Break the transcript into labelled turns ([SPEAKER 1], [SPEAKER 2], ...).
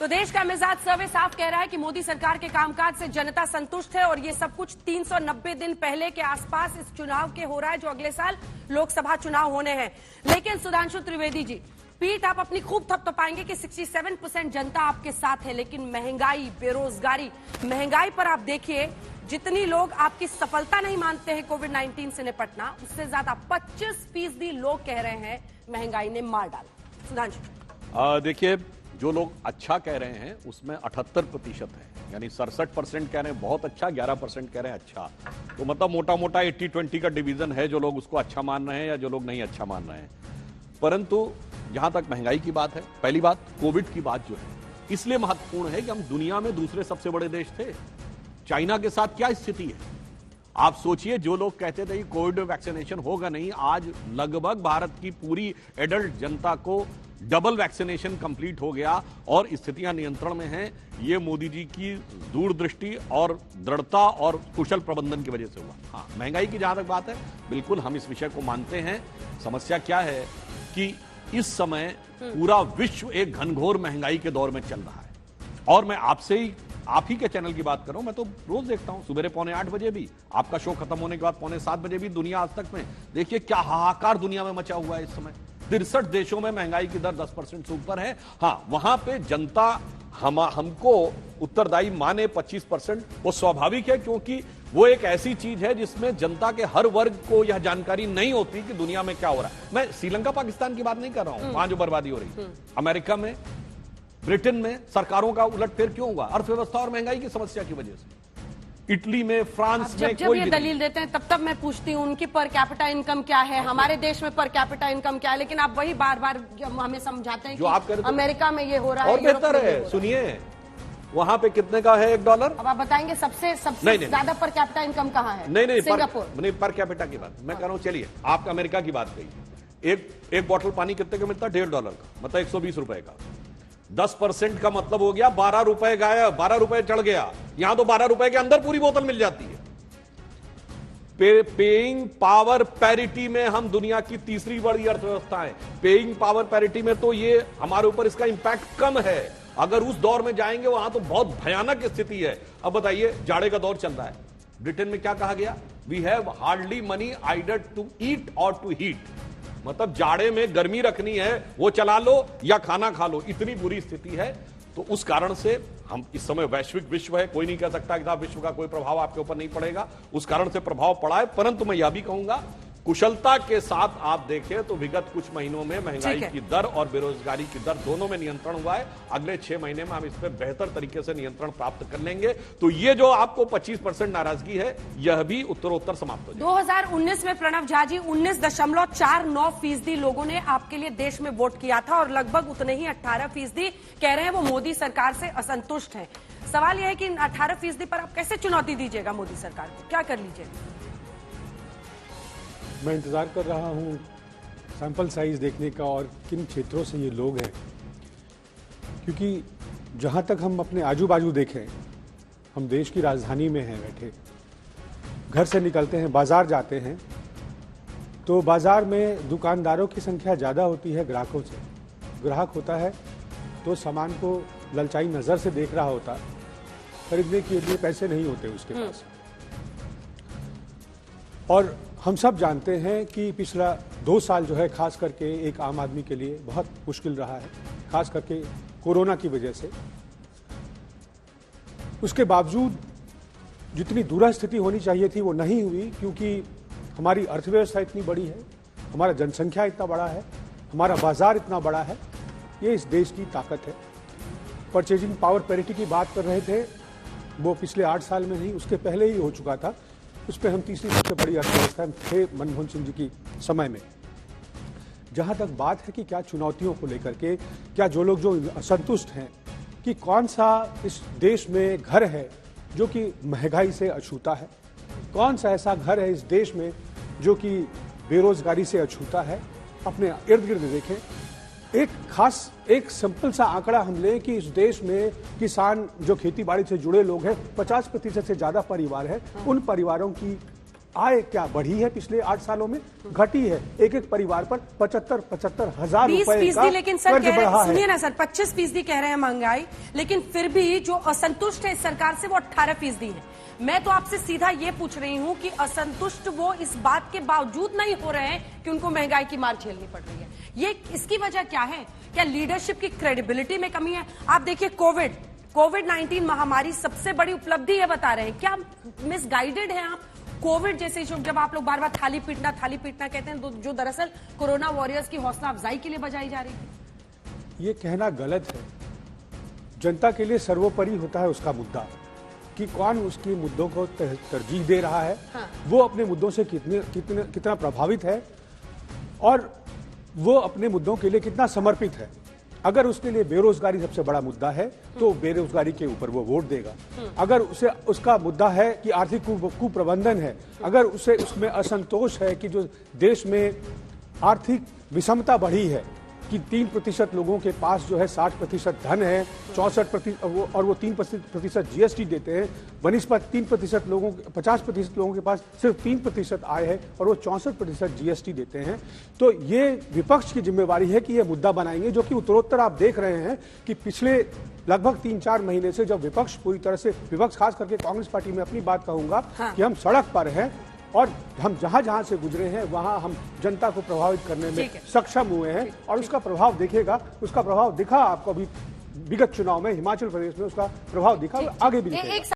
[SPEAKER 1] तो देश का मिजाज सर्वे साफ कह रहा है कि मोदी सरकार के कामकाज से जनता संतुष्ट है और ये सब कुछ 390 दिन पहले के आसपास इस चुनाव के हो रहा है जो अगले साल लोकसभा चुनाव होने हैं। लेकिन सुधांशु त्रिवेदी जी, पीठ आप अपनी खूब थपथपाएंगे कि 67% जनता आपके साथ है, लेकिन महंगाई, बेरोजगारी, महंगाई पर आप देखिए जितनी लोग आपकी सफलता नहीं मानते हैं कोविड-19 से निपटना, उससे ज्यादा 25% लोग कह रहे हैं महंगाई ने मार डाला। सुधांशु,
[SPEAKER 2] देखिए, जो लोग अच्छा कह रहे हैं उसमें 78% है, यानी 67% कह रहे हैं बहुत अच्छा, 11% कह रहे हैं अच्छा। तो मतलब मोटा मोटा 80-20 का डिवीजन है, जो लोग उसको अच्छा मान रहे हैं या जो लोग नहीं अच्छा मान रहे हैं। परंतु जहां तक महंगाई की बात है, पहली बात कोविड की बात जो है इसलिए महत्वपूर्ण है कि हम दुनिया में दूसरे सबसे बड़े देश थे। चाइना के साथ क्या स्थिति है आप सोचिए। जो लोग कहते थे कि कोविड वैक्सीनेशन होगा नहीं, आज लगभग भारत की पूरी एडल्ट जनता को डबल वैक्सीनेशन कंप्लीट हो गया और स्थितियां नियंत्रण में हैं। ये मोदी जी की दूरदृष्टि और दृढ़ता और कुशल प्रबंधन की वजह से हुआ। हाँ, महंगाई की जहां तक बात है, बिल्कुल हम इस विषय को मानते हैं। समस्या क्या है कि इस समय पूरा विश्व एक घनघोर महंगाई के दौर में चल रहा है। और मैं आपसे ही, आप ही के चैनल की बात करूं, मैं तो रोज देखता हूं सुबह 7:45 बजे भी, आपका शो खत्म होने के बाद 7:15 बजे भी दुनिया आज तक में। देखिए क्या हाहाकार दुनिया में मचा हुआ है इस समय। 63 देशों में महंगाई की दर 10% से ऊपर है। हाँ, वहां पे जनता हमको उत्तरदायी माने 25%, वो स्वाभाविक है, क्योंकि वो एक ऐसी चीज है जिसमें जनता के हर वर्ग को यह जानकारी नहीं होती कि दुनिया में क्या हो रहा है। मैं श्रीलंका पाकिस्तान की बात नहीं कर रहा हूं, वहां जो बर्बादी हो रही। अमेरिका में, ब्रिटेन में सरकारों का उलटफेर क्यों हुआ? अर्थव्यवस्था और महंगाई की समस्या की वजह से। इटली में, फ्रांस में
[SPEAKER 1] जब ये दलील देते हैं तब मैं पूछती हूँ उनकी पर कैपिटा इनकम क्या है, हमारे देश में पर कैपिटा इनकम क्या है, लेकिन आप वही बार बार हमें समझाते हैं कि अमेरिका में ये हो रहा है
[SPEAKER 2] और बेहतर है। सुनिए, वहां पे कितने का है $1?
[SPEAKER 1] अब आप बताएंगे सबसे ज्यादा पर कैपिटा इनकम कहाँ है?
[SPEAKER 2] नहीं,
[SPEAKER 1] सिंगापुर
[SPEAKER 2] नहीं, पर कैपिटा की बात मैं कह रहा हूँ। चलिए, आपका अमेरिका की बात कही। एक बॉटल पानी कितने का मिलता है? $1.5 का, मतलब 120 रुपए का। 10% का मतलब हो गया 12 रुपए गायब, 12 रुपए चढ़ गया। यहां तो 12 रुपए के अंदर पूरी बोतल मिल जाती है। पेइंग पावर पैरिटी में हम दुनिया की तीसरी बड़ी अर्थव्यवस्था है। पेइंग पावर पैरिटी में तो ये हमारे ऊपर इसका इंपैक्ट कम है। अगर उस दौर में जाएंगे वहां तो बहुत भयानक स्थिति है। अब बताइए, जाड़े का दौर चल रहा है, ब्रिटेन में क्या कहा गया? We have hardly money either to eat और टू हीट। मतलब जाड़े में गर्मी रखनी है, वो चला लो या खाना खा लो, इतनी बुरी स्थिति है। तो उस कारण से हम इस समय वैश्विक विश्व है, कोई नहीं कह सकता कि विश्व का कोई प्रभाव आपके ऊपर नहीं पड़ेगा। उस कारण से प्रभाव पड़ा है। परंतु मैं यह भी कहूंगा, कुशलता के साथ आप देखें तो विगत कुछ महीनों में महंगाई की दर और बेरोजगारी की दर दोनों में नियंत्रण हुआ है। अगले 6 महीने में हम इस पर बेहतर तरीके से नियंत्रण प्राप्त कर लेंगे। तो ये जो आपको 25% नाराजगी है, यह भी उत्तरोत्तर समाप्त हो जाएगी।
[SPEAKER 1] 2019 में प्रणव झा जी 19.49% लोगों ने आपके लिए देश में वोट किया था और लगभग उतने ही 18% कह रहे हैं वो मोदी सरकार से असंतुष्ट है। सवाल यह है कि 18% पर आप कैसे चुनौती दीजिएगा मोदी सरकार को? क्या कर लीजिएगा?
[SPEAKER 3] मैं इंतज़ार कर रहा हूं सैंपल साइज देखने का और किन क्षेत्रों से ये लोग हैं, क्योंकि जहां तक हम अपने आजू बाजू देखें, हम देश की राजधानी में हैं बैठे, घर से निकलते हैं, बाजार जाते हैं, तो बाजार में दुकानदारों की संख्या ज़्यादा होती है ग्राहकों से। ग्राहक होता है तो सामान को ललचाई नज़र से देख रहा होता, खरीदने के लिए पैसे नहीं होते उसके पास। और हम सब जानते हैं कि पिछला 2 साल जो है खास करके एक आम आदमी के लिए बहुत मुश्किल रहा है, खास करके कोरोना की वजह से। उसके बावजूद जितनी दूरह स्थिति होनी चाहिए थी वो नहीं हुई, क्योंकि हमारी अर्थव्यवस्था इतनी बड़ी है, हमारा जनसंख्या इतना बड़ा है, हमारा बाजार इतना बड़ा है। ये इस देश की ताकत है। परचेजिंग पावर पैरिटी की बात कर रहे थे, वो पिछले 8 साल में नहीं, उसके पहले ही हो चुका था। उस पर हम तीसरी सबसे बड़ी अर्थव्यवस्था थे मनमोहन सिंह जी की समय में। जहां तक बात है कि क्या चुनौतियों को लेकर के, क्या जो लोग जो असंतुष्ट हैं कि कौन सा इस देश में घर है जो कि महंगाई से अछूता है, कौन सा ऐसा घर है इस देश में जो कि बेरोजगारी से अछूता है, अपने इर्द गिर्द देखें। एक सिंपल सा आंकड़ा हम लें कि इस देश में किसान जो खेती बाड़ी से जुड़े लोग हैं, 50% से ज्यादा परिवार है। उन परिवारों की आय क्या बढ़ी है पिछले 8 सालों में? घटी है। एक एक परिवार पर 75 हजार
[SPEAKER 1] 20
[SPEAKER 3] रुपए का
[SPEAKER 1] लेकिन सर
[SPEAKER 3] कर्ज
[SPEAKER 1] कह
[SPEAKER 3] बढ़ा
[SPEAKER 1] रहे,
[SPEAKER 3] है।
[SPEAKER 1] सुनिए ना सर, 25% कह रहे हैं महंगाई, लेकिन फिर भी जो असंतुष्ट है इस सरकार से वो 18% है। मैं तो आपसे सीधा ये पूछ रही हूं कि असंतुष्ट वो इस बात के बावजूद नहीं हो रहे हैं कि उनको महंगाई की मार झेलनी पड़ रही है। ये इसकी वजह क्या है? क्या लीडरशिप की क्रेडिबिलिटी में कमी है? आप देखिए कोविड-19 महामारी सबसे बड़ी उपलब्धि है बता रहे हैं, क्या मिसगाइडेड है आप? कोविड जैसे जब आप लोग बार बार थाली पीटना कहते हैं, जो दरअसल कोरोना वॉरियर्स की हौसला अफजाई के लिए बजाई जा रही थी।
[SPEAKER 3] ये कहना गलत है। जनता के लिए सर्वोपरि होता है उसका मुद्दा, कि कौन उसके मुद्दों को तरजीह दे रहा है,
[SPEAKER 1] हाँ।
[SPEAKER 3] वो अपने मुद्दों से कितना प्रभावित है और वो अपने मुद्दों के लिए कितना समर्पित है। अगर उसके लिए बेरोजगारी सबसे बड़ा मुद्दा है तो बेरोजगारी के ऊपर वो वोट देगा। अगर उसे उसका मुद्दा है कि आर्थिक कुप्रबंधन है, अगर उसे उसमें असंतोष है कि जो देश में आर्थिक विषमता बढ़ी है, कि 3% लोगों के पास जो है 60% धन है, 64% और वो 3% जीएसटी देते हैं, बनिस्बत 3% लोगों 50% लोगों के पास सिर्फ 3% आय है और वो 64% जीएसटी देते हैं। तो ये विपक्ष की जिम्मेवारी है कि ये मुद्दा बनाएंगे, जो कि उत्तरोत्तर आप देख रहे हैं कि पिछले लगभग 3-4 महीने से जब विपक्ष पूरी तरह से, विपक्ष खास करके कांग्रेस पार्टी में अपनी बात कहूंगा,
[SPEAKER 1] हाँ। कि
[SPEAKER 3] हम सड़क पर हैं और हम जहां से गुजरे हैं वहां हम जनता को प्रभावित करने में सक्षम हुए हैं और उसका प्रभाव दिखेगा। उसका प्रभाव दिखा आपको अभी विगत चुनाव में हिमाचल प्रदेश में, उसका प्रभाव दिखा, आगे भी दिखेगा।